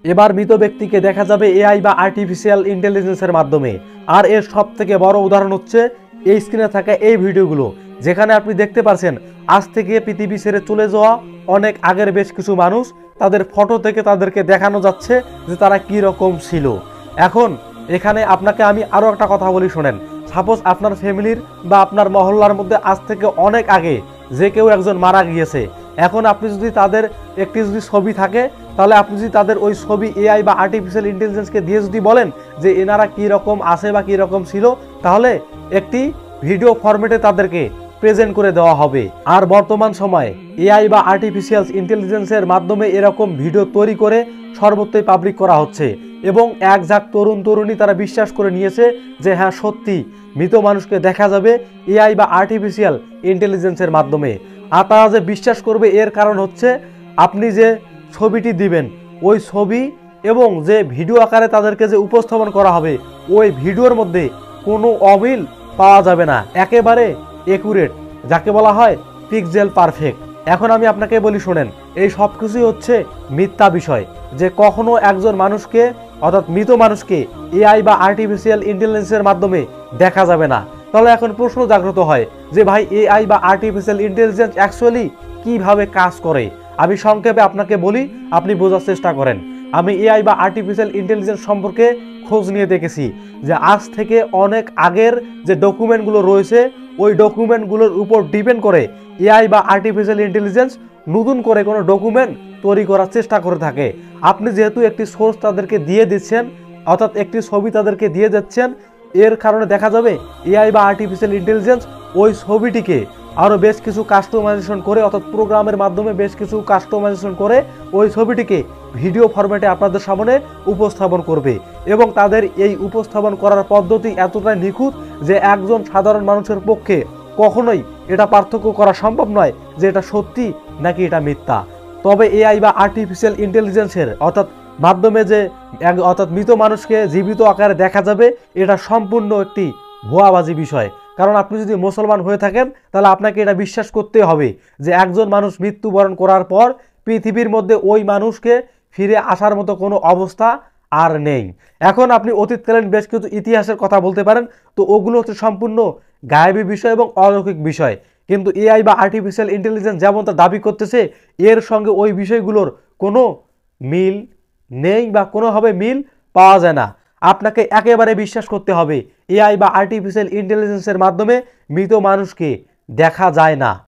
এবার মৃত ব্যক্তিকে দেখা যাবে এআই বা আর্টিফিশিয়াল ইন্টেলিজেন্সের মাধ্যমে। আর এর সবথেকে বড় উদাহরণ হচ্ছে এই স্ক্রিনে থাকা এই ভিডিওগুলো, যেখানে আপনি দেখতে পাচ্ছেন আজ থেকে পৃথিবী ছেড়ে চলে যাওয়া অনেক আগের বেশ কিছু মানুষ, তাদের ফটো থেকে তাদেরকে দেখানো যাচ্ছে যে তারা কি রকম ছিল। এখন এখানে আপনাকে আমি আরও একটা কথা বলি, শোনেন। সাপোজ আপনার ফ্যামিলির বা আপনার মহল্লার মধ্যে আজ থেকে অনেক আগে যে কেউ একজন মারা গিয়েছে। এখন আপনি যদি তাদের একটি যদি ছবি থাকে, তাহলে আপনি যদি তাদের ওই ছবি এআই বা আর্টিফিশিয়াল ইন্টেলিজেন্সকে দিয়ে যদি বলেন যে এনারা কী রকম আছে বা কী রকম ছিল, তাহলে একটি ভিডিও ফরম্যাটে তাদেরকে প্রেজেন্ট করে দেওয়া হবে। আর বর্তমান সময়ে এআই বা আর্টিফিশিয়াল ইন্টেলিজেন্সের মাধ্যমে এরকম ভিডিও তৈরি করে সর্বত্রই পাবলিক করা হচ্ছে এবং এক ঝাঁক তরুণ তরুণী তারা বিশ্বাস করে নিয়েছে যে হ্যাঁ সত্যি মৃত মানুষকে দেখা যাবে এআই বা আর্টিফিশিয়াল ইন্টেলিজেন্সের মাধ্যমে। আর তারা যে বিশ্বাস করবে এর কারণ হচ্ছে আপনি যে ছবিটি দিবেন ওই ছবি এবং যে ভিডিও আকারে তাদেরকে যে উপস্থাপন করা হবে ওই ভিডিওর মধ্যে কোনো অমিল পাওয়া যাবে না, একেবারে একুরেট, যাকে বলা হয় পিক্সেল পারফেক্ট। এখন আমি আপনাকে বলি, শোনেন, এই সব কিছুই হচ্ছে মিথ্যা বিষয়, যে কখনো একজন মানুষকে অর্থাৎ মৃত মানুষকে এআই বা আর্টিফিশিয়াল ইন্টেলিজেন্সের মাধ্যমে দেখা যাবে না। তাহলে এখন প্রশ্ন জাগ্রত হয় যে ভাই এআই বা আর্টিফিশিয়াল ইন্টেলিজেন্স অ্যাকচুয়ালি কিভাবে কাজ করে। আমি সংক্ষেপে আপনাকে বলি, আপনি বোঝার চেষ্টা করেন। আমি এআই বা আর্টিফিশিয়াল ইন্টেলিজেন্স সম্পর্কে খোঁজ নিয়ে দেখেছি যে আজ থেকে অনেক আগের যে ডকুমেন্টগুলো রয়েছে ওই ডকুমেন্টগুলোর উপর ডিপেন্ড করে এআই বা আর্টিফিশিয়াল ইন্টেলিজেন্স নতুন করে কোনো ডকুমেন্ট তৈরি করার চেষ্টা করে থাকে। আপনি যেহেতু একটি সোর্স তাদেরকে দিয়ে দিচ্ছেন, অর্থাৎ একটি ছবি তাদেরকে দিয়ে যাচ্ছেন, এর কারণে দেখা যাবে এআই বা আর্টিফিশিয়াল ইন্টেলিজেন্স ওই ছবিটিকে আরও বেশ কিছু কাস্টমাইজেশন করে, অর্থাৎ প্রোগ্রামের মাধ্যমে বেশ কিছু কাস্টমাইজেশন করে ওই ছবিটিকে ভিডিও ফরম্যাটে আপনাদের সামনে উপস্থাপন করবে। এবং তাদের এই উপস্থাপন করার পদ্ধতি এতটাই নিখুঁত যে একজন সাধারণ মানুষের পক্ষে কখনোই এটা পার্থক্য করা সম্ভব নয় যে এটা সত্যি নাকি এটা মিথ্যা। তবে এআই বা আর্টিফিশিয়াল ইন্টেলিজেন্সের মাধ্যমে যে মৃত মানুষকে জীবিত আকারে দেখা যাবে, এটা সম্পূর্ণ একটি ভুয়াবাজি বিষয়। কারণ আপনি যদি মুসলমান হয়ে থাকেন তাহলে আপনাকে এটা বিশ্বাস করতে হবে যে একজন মানুষ মৃত্যুবরণ করার পর পৃথিবীর মধ্যে ওই মানুষকে ফিরে আসার মতো কোনো অবস্থা আর নেই। এখন আপনি অতীতকালীন বেশ কিছু ইতিহাসের কথা বলতে পারেন, তো ওগুলো হচ্ছে সম্পূর্ণ গায়েবী বিষয় এবং অলৌকিক বিষয়। কিন্তু এআই বা আর্টিফিশিয়াল ইন্টেলিজেন্স যেমন তা দাবি করতেছে, এর সঙ্গে ওই বিষয়গুলোর কোনো মিল নেই বা কোনোভাবে মিল পাওয়া যায় না। আপনাকে একেবারে বিশ্বাস করতে হবে এআই বা আর্টিফিশিয়াল ইন্টেলিজেন্সের মাধ্যমে মৃত মানুষকে দেখা যায় না।